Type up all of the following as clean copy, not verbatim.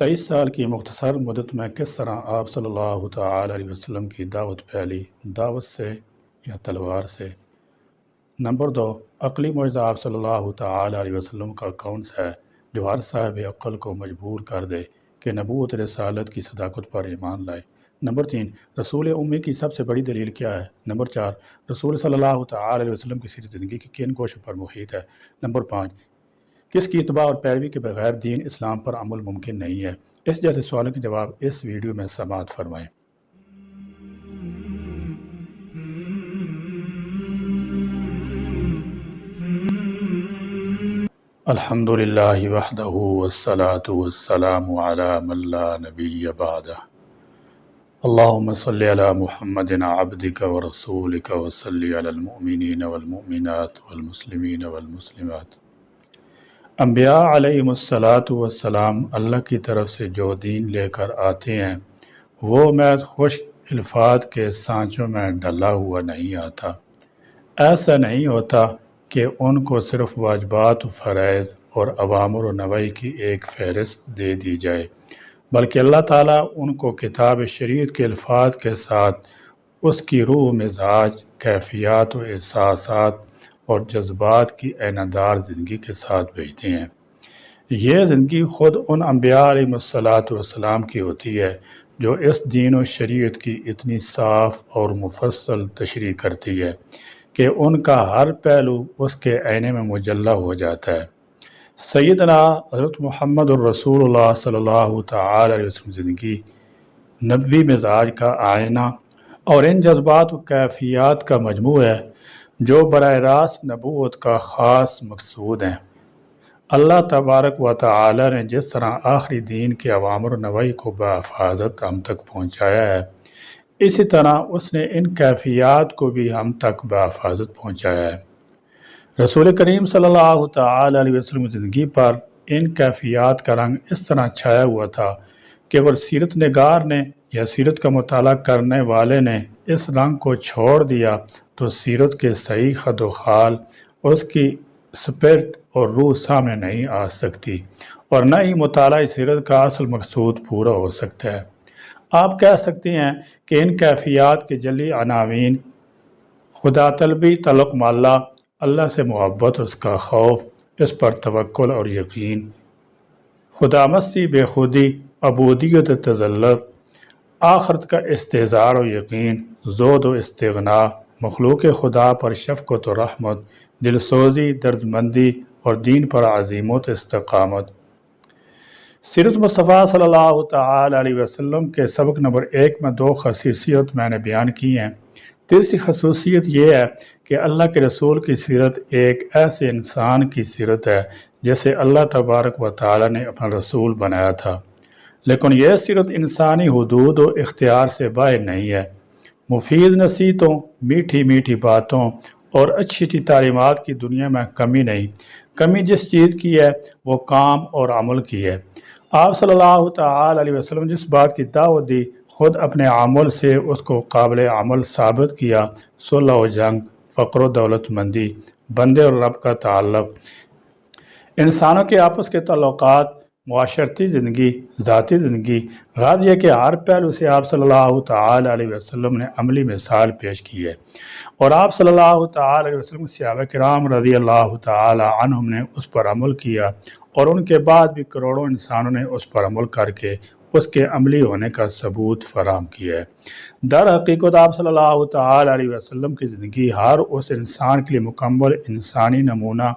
23 سال کی مختصر مدت میں کس طرح آپ صلی اللہ تعالی علیہ وسلم کی دعوت پھیلی، دعوت سے یا تلوار سے؟ نمبر 2، عقلی معجزہ آپ صلی اللہ تعالی علیہ وسلم کا کون سا ہے جو ہر صاحب عقل کو مجبور کر دے کہ نبوت رسالت کی صداقت پر ایمان لائے؟ نمبر 3، رسول امی کی سب سے بڑی دلیل کیا ہے؟ نمبر 4، رسول صلی اللہ تعالی علیہ وسلم کی سیرت زندگی کی کن گوشوں پر محیط ہے؟ نمبر 5، کس کی اتباع اور پیروی کے بغیر دین اسلام پر عمل ممکن نہیں ہے؟ اس جیسے سوالوں کے جواب اس ویڈیو میں سماعت فرمائیں۔ الحمدللہ وحدہ والصلاة والسلام علی من لا نبی بعدہ، اللہم صلی علی محمد عبدک ورسولک وصلی علی المؤمنین والمؤمنات والمسلمین والمسلمات۔ انبیاء علیہم السلام اللہ کی طرف سے جو دین لے کر آتے ہیں وہ محض خشک الفاظ کے سانچوں میں ڈلا ہوا نہیں آتا۔ ایسا نہیں ہوتا کہ ان کو صرف واجبات و فرائض اور اوامر و نواہی کی ایک فہرست دے دی جائے، بلکہ اللہ تعالیٰ ان کو کتاب شریعت کے الفاظ کے ساتھ اس کی روح، مزاج، کیفیات و احساسات اور جذبات کی عینیدار زندگی کے ساتھ بھیجتے ہیں۔ یہ زندگی خود ان انبیاء علیہم السلام کی ہوتی ہے جو اس دین و شریعت کی اتنی صاف اور مفصل تشریح کرتی ہے کہ ان کا ہر پہلو اس کے آئینے میں مجلی ہو جاتا ہے۔ سیدنا حضرت محمد الرسول اللہ صلی اللہ تعالی علیہ وسلم زندگی نبوی مزاج کا آئینہ اور ان جذبات و کیفیات کا مجموع ہے جو براہ راست نبوت کا خاص مقصود ہیں۔ اللہ تبارک و تعالی نے جس طرح آخری دین کے اوامر و نواہی کو بحفاظت ہم تک پہنچایا ہے، اسی طرح اس نے ان کیفیات کو بھی ہم تک بحفاظت پہنچایا ہے۔ رسول کریم صلی اللہ تعالی علیہ وسلم زندگی پر ان کیفیات کا رنگ اس طرح چھایا ہوا تھا کہ اگر سیرت نگار نے یا سیرت کا مطالعہ کرنے والے نے اس رنگ کو چھوڑ دیا تو سیرت کے صحیح خد و خال، اس کی سپرٹ اور روح سامنے نہیں آ سکتی، اور نہ ہی مطالعہ سیرت کا اصل مقصود پورا ہو سکتا ہے۔ آپ کہہ سکتے ہیں کہ ان کیفیات کے جلی عناوین خدا طلبی، تعلق مع اللہ، اللہ سے محبت، اس کا خوف، اس پر توکل اور یقین، خدا مستی، بے خودی، عبودیت و تذلت، آخرت کا استحضار و یقین، زہد و استغنا، مخلوق خدا پر شفقت و رحمت، دل سوزی، درد مندی اور دین پر عزیمت و استقامت۔ سیرت مصطفیٰ صلی اللہ تعالی علیہ وسلم کے سبق نمبر 1 میں 2 خصوصیت میں نے بیان کی ہیں۔ تیسری خصوصیت یہ ہے کہ اللہ کے رسول کی سیرت ایک ایسے انسان کی سیرت ہے جسے اللہ تبارک و تعالی نے اپنا رسول بنایا تھا، لیکن یہ سیرت انسانی حدود و اختیار سے باہر نہیں ہے۔ مفید نصیحتوں، میٹھی میٹھی باتوں اور اچھی اچھی تعلیمات کی دنیا میں کمی نہیں۔ کمی جس چیز کی ہے وہ کام اور عمل کی ہے۔ آپ صلی اللہ تعالی علیہ وسلم جس بات کی دعوت دی، خود اپنے عمل سے اس کو قابل عمل ثابت کیا۔ صلح و جنگ، فقر و دولت مندی، بندے اور رب کا تعلق، انسانوں کے آپس کے تعلقات، معاشرتی زندگی، ذاتی زندگی، غرض یہ کہ ہر پہلو سے آپ صلی اللہ تعالی علیہ وسلم نے عملی مثال پیش کی ہے، اور آپ صلی اللہ تعالی علیہ وسلم صحابہ کرام رضی اللہ تعالی عنہم نے اس پر عمل کیا، اور ان کے بعد بھی کروڑوں انسانوں نے اس پر عمل کر کے اس کے عملی ہونے کا ثبوت فراہم کیا ہے۔ در حقیقت آپ صلی اللہ تعالی علیہ وسلم کی زندگی ہر اس انسان کے لیے مکمل انسانی نمونہ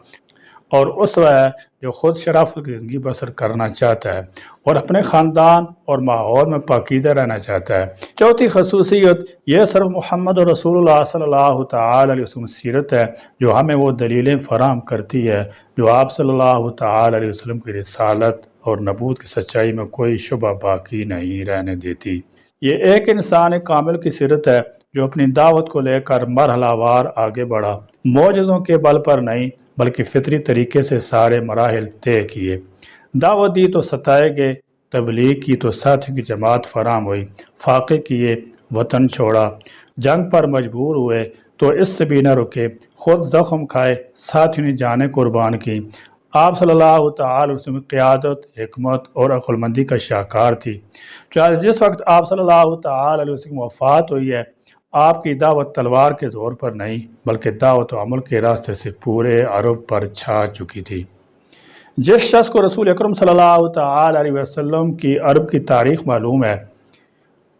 اور اسوہ ہے جو خود شرافت کی زندگی بسر کرنا چاہتا ہے اور اپنے خاندان اور ماحول میں پاکیزہ رہنا چاہتا ہے۔ چوتھی خصوصیت یہ صرف محمد رسول اللہ صلی اللہ تعالی علیہ وسلم سیرت ہے جو ہمیں وہ دلیلیں فراہم کرتی ہے جو آپ صلی اللہ تعالی علیہ وسلم کی رسالت اور نبوت کی سچائی میں کوئی شبہ باقی نہیں رہنے دیتی۔ یہ ایک انسان کامل کی سیرت ہے جو اپنی دعوت کو لے کر مرحلہ وار آگے بڑھا، معجزوں کے بل پر نہیں بلکہ فطری طریقے سے سارے مراحل طے کیے۔ دعوت دی تو ستائے گئے، تبلیغ کی تو ساتھی کی جماعت فراہم ہوئی، فاقے کیے، وطن چھوڑا، جنگ پر مجبور ہوئے تو اس سے بھی نہ رکے، خود زخم کھائے، ساتھیوں نے جانیں قربان کی۔ آپ صلی اللہ تعالی علیہ وسلم کی قیادت، حکمت اور عقل مندی کا شاہکار تھی۔ چنانچہ جس وقت آپ صلی اللہ تعالی علیہ وسلم کی وفات ہوئی ہے، آپ کی دعوت تلوار کے زور پر نہیں بلکہ دعوت و عمل کے راستے سے پورے عرب پر چھا چکی تھی۔ جس شخص کو رسول اکرم صلی اللہ تعالی علیہ وسلم کی عرب کی تاریخ معلوم ہے،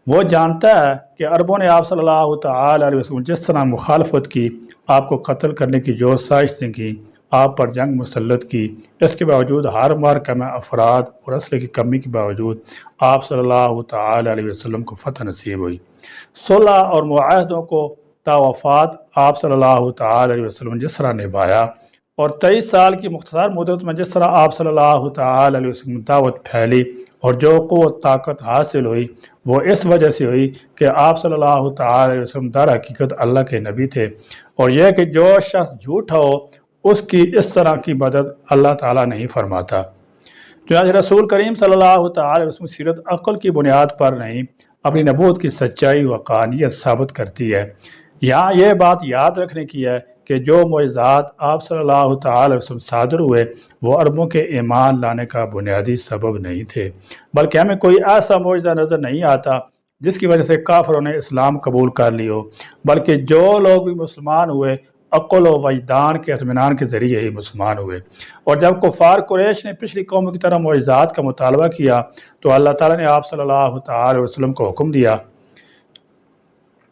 وہ جانتا ہے کہ عربوں نے آپ صلی اللہ تعالی علیہ وسلم جس طرح مخالفت کی، آپ کو قتل کرنے کی جو سازشیں کی، آپ پر جنگ مسلط کی، اس کے باوجود ہر مارکہ میں افراد اور اسلحے کی کمی کے باوجود آپ صلی اللہ تعالی علیہ وسلم کو فتح نصیب ہوئی۔ صلح اور معاہدوں کو تا وفات آپ صلی اللہ تعالی علیہ وسلم نے جس طرح نبھایا، اور 23 سال کی مختصر مدت میں جس طرح آپ صلی اللہ تعالی علیہ وسلم کی دعوت پھیلی اور جو قوت طاقت حاصل ہوئی، وہ اس وجہ سے ہوئی کہ آپ صلی اللہ تعالی علیہ وسلم در حقیقت اللہ کے نبی تھے، اور یہ کہ جو شخص جھوٹا ہو اس کی اس طرح کی مدد اللہ تعالیٰ نہیں فرماتا۔ چنانچہ رسول کریم صلی اللہ تعالی علیہ وسلم سیرت عقل کی بنیاد پر نہیں، اپنی نبوت کی سچائی و حقانیت ثابت کرتی ہے۔ یہاں یہ بات یاد رکھنے کی ہے کہ جو معجزات آپ صلی اللہ تعالی علیہ وسلم صادر ہوئے، وہ عربوں کے ایمان لانے کا بنیادی سبب نہیں تھے، بلکہ ہمیں کوئی ایسا معجزہ نظر نہیں آتا جس کی وجہ سے کافروں نے اسلام قبول کر لی ہو، بلکہ جو لوگ بھی مسلمان ہوئے عقل و وجدان کے اطمینان کے ذریعے ہی مسلمان ہوئے۔ اور جب کفار قریش نے پچھلی قوموں کی طرح معجزات کا مطالبہ کیا تو اللہ تعالیٰ نے آپ صلی اللہ تعالی وسلم کو حکم دیا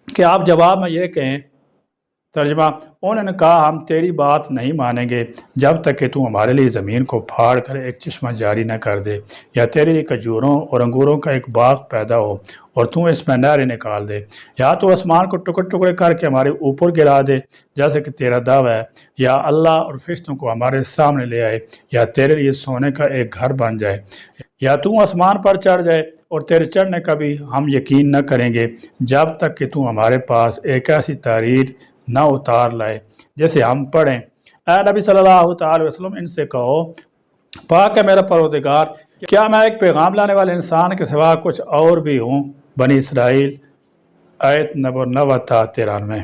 کہ آپ جواب میں یہ کہیں، ترجمہ، انہوں نے کہا ہم تیری بات نہیں مانیں گے جب تک کہ تو ہمارے لیے زمین کو پھاڑ کر ایک چشمہ جاری نہ کر دے، یا تیرے لیے کھجوروں اور انگوروں کا ایک باغ پیدا ہو اور تو اس میں نہریں نکال دے، یا تو آسمان کو ٹکڑے ٹکڑے کر کے ہمارے اوپر گرا دے جیسے کہ تیرا دعویٰ ہے، یا اللہ اور فرشتوں کو ہمارے سامنے لے آئے، یا تیرے لیے سونے کا ایک گھر بن جائے، یا تو آسمان پر چڑھ جائے اور تیرے چڑھنے کا بھی ہم یقین نہ کریں گے جب تک کہ تو ہمارے پاس ایک ایسی تحریر نہ اتار لائے جیسے ہم پڑھیں۔ اے نبی صلی اللہ تعالی وسلم، ان سے کہو، پاک ہے میرا پروردگار، کیا میں ایک پیغام لانے والے انسان کے سوا کچھ اور بھی ہوں؟ بنی اسرائیل آیت نمبر 9 تا 93۔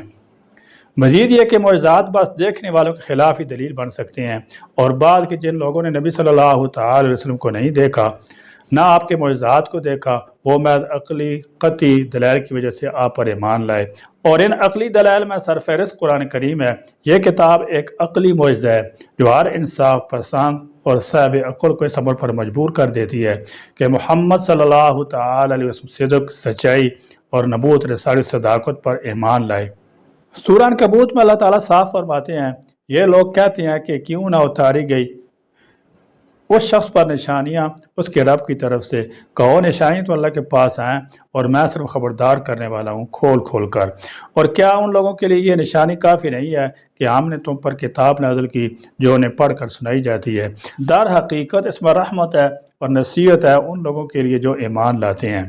مزید یہ کہ معجزات بس دیکھنے والوں کے خلاف ہی دلیل بن سکتے ہیں، اور بعد کہ جن لوگوں نے نبی صلی اللہ تعالی وسلم کو نہیں دیکھا، نہ آپ کے معجزات کو دیکھا، وہ محض عقلی قطعی دلائل کی وجہ سے آپ پر ایمان لائے، اور ان عقلی دلائل میں سرفہرست قرآن کریم ہے۔ یہ کتاب ایک عقلی معجزہ ہے جو ہر انصاف پسند اور صاحب عقل کو اس عمل پر مجبور کر دیتی ہے کہ محمد صلی اللہ تعالی علیہ وسلم صدق، سچائی اور نبوت رسالت صداقت پر ایمان لائے۔ سورہ عنکبوت میں اللہ تعالیٰ صاف فرماتے ہیں، یہ لوگ کہتے ہیں کہ کیوں نہ اتاری گئی اس شخص پر نشانیاں اس کے رب کی طرف سے، کہو نشانی تو اللہ کے پاس ہیں اور میں صرف خبردار کرنے والا ہوں کھول کھول کر۔ اور کیا ان لوگوں کے لیے یہ نشانی کافی نہیں ہے کہ ہم نے تم پر کتاب نازل کی جو انہیں پڑھ کر سنائی جاتی ہے؟ در حقیقت اس میں رحمت ہے اور نصیحت ہے ان لوگوں کے لیے جو ایمان لاتے ہیں۔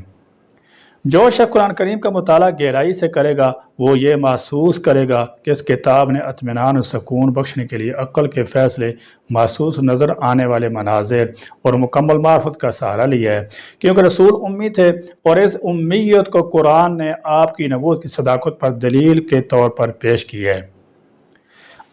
جو شخص قرآن کریم کا مطالعہ گہرائی سے کرے گا وہ یہ محسوس کرے گا کہ اس کتاب نے اطمینان و سکون بخشنے کے لیے عقل کے فیصلے، محسوس نظر آنے والے مناظر اور مکمل معرفت کا سہارا لیا ہے، کیونکہ رسول امی تھے، اور اس امیت کو قرآن نے آپ کی نبوت کی صداقت پر دلیل کے طور پر پیش کی ہے۔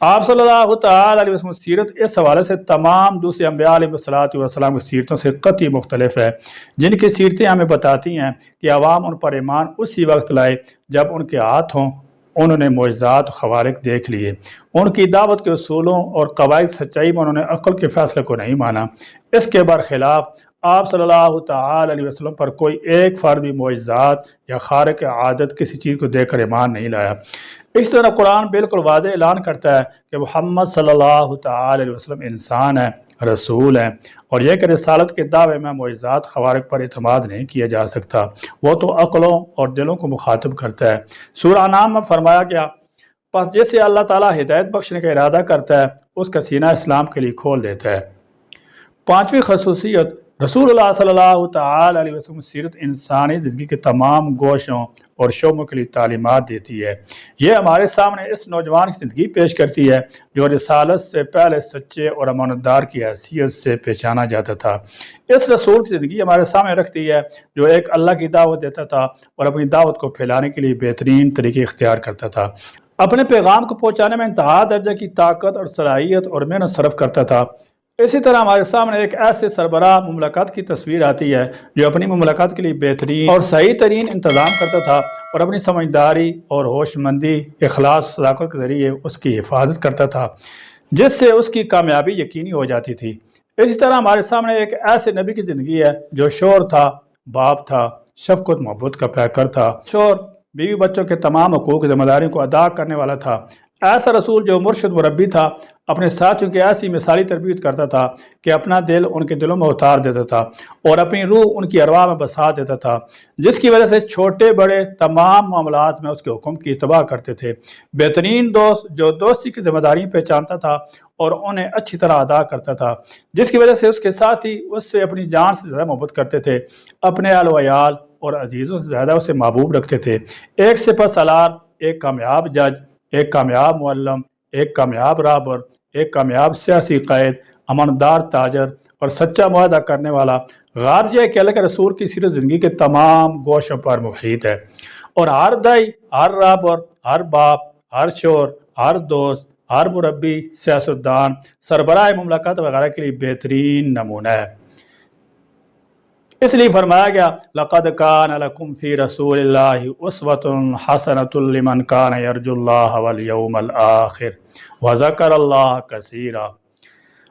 آپ صلی اللہ تعالی علیہ وسلم سیرت اس حوالے سے تمام دوسرے انبیاء علیہ السلام کی سیرتوں سے قطعی مختلف ہے، جن کی سیرتیں ہمیں بتاتی ہیں کہ عوام ان پر ایمان اسی وقت لائے جب ان کے ہاتھوں انہوں نے معجزات و خوارق دیکھ لیے۔ ان کی دعوت کے اصولوں اور قواعد سچائی میں انہوں نے عقل کے فیصلے کو نہیں مانا۔ اس کے برخلاف آپ صلی اللہ تعالی علیہ وسلم پر کوئی ایک فرد بھی معجزات یا خارق عادت کسی چیز کو دیکھ کر ایمان نہیں لایا۔ اس طرح قرآن بالکل واضح اعلان کرتا ہے کہ محمد صلی اللہ تعالی علیہ وسلم انسان ہے، رسول ہیں، اور یہ کہ رسالت کے دعوے میں معجزات خوارق پر اعتماد نہیں کیا جا سکتا، وہ تو عقلوں اور دلوں کو مخاطب کرتا ہے۔ سورہ انعام میں فرمایا گیا، پس جسے اللہ تعالیٰ ہدایت بخشنے کا ارادہ کرتا ہے اس کا سینہ اسلام کے لیے کھول دیتا ہے۔ پانچویں خصوصیت، رسول اللہ صلی اللہ تعالی علیہ وسلم سیرت انسانی زندگی کے تمام گوشوں اور شعبوں کے لیے تعلیمات دیتی ہے۔ یہ ہمارے سامنے اس نوجوان کی زندگی پیش کرتی ہے جو رسالت سے پہلے سچے اور امانتدار کی حیثیت سے پہچانا جاتا تھا۔ اس رسول کی زندگی ہمارے سامنے رکھتی ہے جو ایک اللہ کی دعوت دیتا تھا اور اپنی دعوت کو پھیلانے کے لیے بہترین طریقے اختیار کرتا تھا، اپنے پیغام کو پہنچانے میں انتہا درجے کی طاقت اور صلاحیت اور محنت صرف کرتا تھا۔ اسی طرح ہمارے سامنے ایک ایسے سربراہ مملکت کی تصویر آتی ہے جو اپنی مملکت کے لیے بہترین اور صحیح ترین انتظام کرتا تھا اور اپنی سمجھداری اور ہوش مندی، اخلاص، صداقت کے ذریعے اس کی حفاظت کرتا تھا، جس سے اس کی کامیابی یقینی ہو جاتی تھی۔ اسی طرح ہمارے سامنے ایک ایسے نبی کی زندگی ہے جو شوہر تھا، باپ تھا، شفقت محبت کا پیکر تھا، شوہر بیوی بچوں کے تمام حقوق ذمہ داریوں کو ادا کرنے والا تھا، ایسا رسول جو مرشد مربی تھا، اپنے ساتھیوں کی ایسی مثالی تربیت کرتا تھا کہ اپنا دل ان کے دلوں میں اتار دیتا تھا اور اپنی روح ان کی ارواح میں بسا دیتا تھا، جس کی وجہ سے چھوٹے بڑے تمام معاملات میں اس کے حکم کی اتباع کرتے تھے۔ بہترین دوست جو دوستی کی ذمہ داریاں پہچانتا تھا اور انہیں اچھی طرح ادا کرتا تھا، جس کی وجہ سے اس کے ساتھی اس سے اپنی جان سے زیادہ محبت کرتے تھے، اپنے اہل و عیال اور عزیزوں سے زیادہ اسے محبوب رکھتے تھے۔ ایک سپہ سالار، ایک کامیاب جج، ایک کامیاب معلم، ایک کامیاب رہبر، ایک کامیاب سیاسی قائد، اماندار تاجر اور سچا معاہدہ کرنے والا غارجہ کہ اللہ کے رسول کی سیرت زندگی کے تمام گوشوں پر محیط ہے، اور ہر دائی، ہر رہبر، ہر باپ، ہر شوہر، ہر دوست، ہر مربی، سیاستدان، سربراہ مملکت وغیرہ کے لیے بہترین نمونہ ہے۔ اس لیے فرمایا گیا لَقَدْ كَانَ لَكُمْ فِي رَسُولِ اللَّهِ أُسْوَةٌ حَسَنَةٌ لِمَنْ كَانَ يَرْجُو اللَّهَ وَالْيَوْمَ الْآخِرَ وَذَكَرَ اللَّهَ كَثِيرًا۔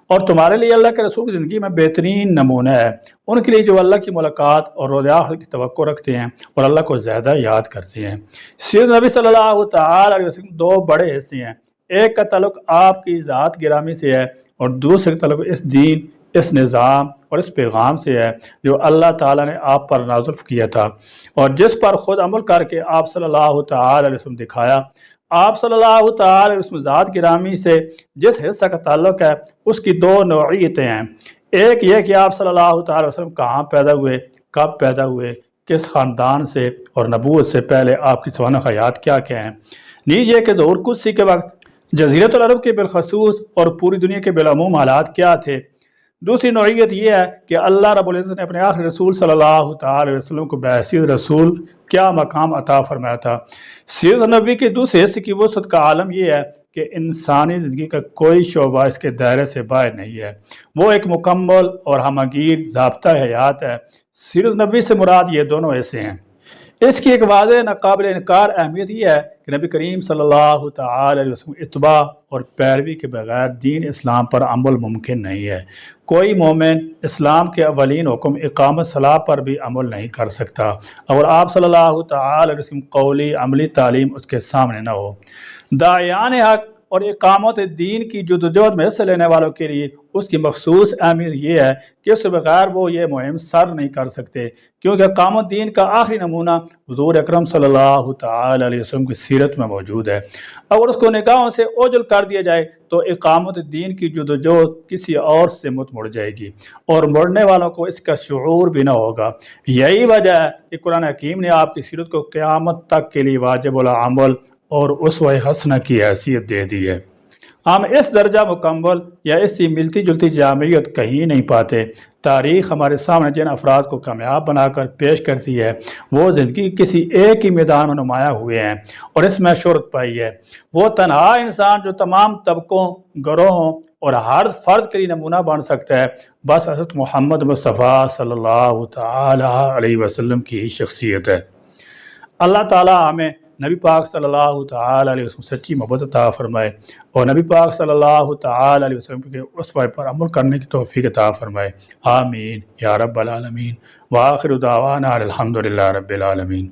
اور تمہارے لیے اللہ کے رسول کی زندگی میں بہترین نمونہ ہے ان کے لیے جو اللہ کی ملاقات اور روز آخرت کی توقع رکھتے ہیں اور اللہ کو زیادہ یاد کرتے ہیں۔ سیرت نبی صلی اللہ تعالی علیہ وسلم دو بڑے حصے ہیں، ایک کا تعلق آپ کی ذات گرامی سے ہے اور دوسرے کا تعلق اس دین، اس نظام اور اس پیغام سے ہے جو اللہ تعالیٰ نے آپ پر نازل کیا تھا اور جس پر خود عمل کر کے آپ صلی اللہ تعالی علیہ وسلم دکھایا۔ آپ صلی اللہ تعالی علیہ وسلم ذات گرامی سے جس حصہ کا تعلق ہے اس کی دو نوعیتیں ہیں، ایک یہ کہ آپ صلی اللہ تعالی وسلم کہاں پیدا ہوئے، کب پیدا ہوئے، کس خاندان سے اور نبوت سے پہلے آپ کی سوانح حیات کیا کیا ہیں، نیز یہ کہ ظہور قدسی کے وقت جزیرۃ العرب کے بالخصوص اور پوری دنیا کے بالعموم حالات کیا تھے۔ دوسری نوعیت یہ ہے کہ اللہ رب العزت نے اپنے آخری رسول صلی اللہ تعالی وسلم کو بحیثیت رسول کیا مقام عطا فرمایا تھا۔ سیرت نبوی کے دوسرے حصے کی وسعت کا عالم یہ ہے کہ انسانی زندگی کا کوئی شعبہ اس کے دائرے سے باہر نہیں ہے، وہ ایک مکمل اور ہمگیر ضابطہ حیات ہے۔ سیرت نبوی سے مراد یہ دونوں حصے ہیں۔ اس کی ایک واضح ناقابل انکار اہمیت یہ ہے کہ نبی کریم صلی اللہ تعالی علیہ وسلم اتباع اور پیروی کے بغیر دین اسلام پر عمل ممکن نہیں ہے۔ کوئی مومن اسلام کے اولین حکم اقامت صلاح پر بھی عمل نہیں کر سکتا اگر آپ صلی اللہ تعالی علیہ وسلم قولی عملی تعلیم اس کے سامنے نہ ہو۔ داعیان حق اور اقامت دین کی جدوجہد میں حصہ لینے والوں کے لیے اس کی مخصوص اہمیت یہ ہے کہ اس کے بغیر وہ یہ مہم سر نہیں کر سکتے، کیونکہ اقامت دین کا آخری نمونہ حضور اکرم صلی اللہ تعالی علیہ وسلم کی سیرت میں موجود ہے۔ اگر اس کو نگاہوں سے اوجھل کر دیا جائے تو اقامت دین کی جدوجہد کسی اور سے مت مڑ جائے گی اور مڑنے والوں کو اس کا شعور بھی نہ ہوگا۔ یہی وجہ ہے کہ قرآن حکیم نے آپ کی سیرت کو قیامت تک کے لیے واجب العمل اور اسوہ حسنہ کی حیثیت دے دی ہے۔ ہم اس درجہ مکمل یا اس سے ملتی جلتی جامعیت کہیں نہیں پاتے۔ تاریخ ہمارے سامنے جن افراد کو کامیاب بنا کر پیش کرتی ہے وہ زندگی کسی ایک ہی میدان میں نمایاں ہوئے ہیں اور اس میں شہرت پائی ہے۔ وہ تنہا انسان جو تمام طبقوں، گروہوں اور ہر فرد کے لیے نمونہ بن سکتا ہے بس حضرت محمد مصطفیٰ صلی اللہ تعالی علیہ وسلم کی ہی شخصیت ہے۔ اللہ تعالیٰ ہمیں نبی پاک صلی اللہ تعالی علیہ وسلم سچی محبت عطا فرمائے اور نبی پاک صلی اللہ تعالی علیہ وسلم کے اسوہ پر عمل کرنے کی توفیق عطا فرمائے، آمین یا رب العالمین۔ وآخر دعوانا الحمدللہ رب العالمین۔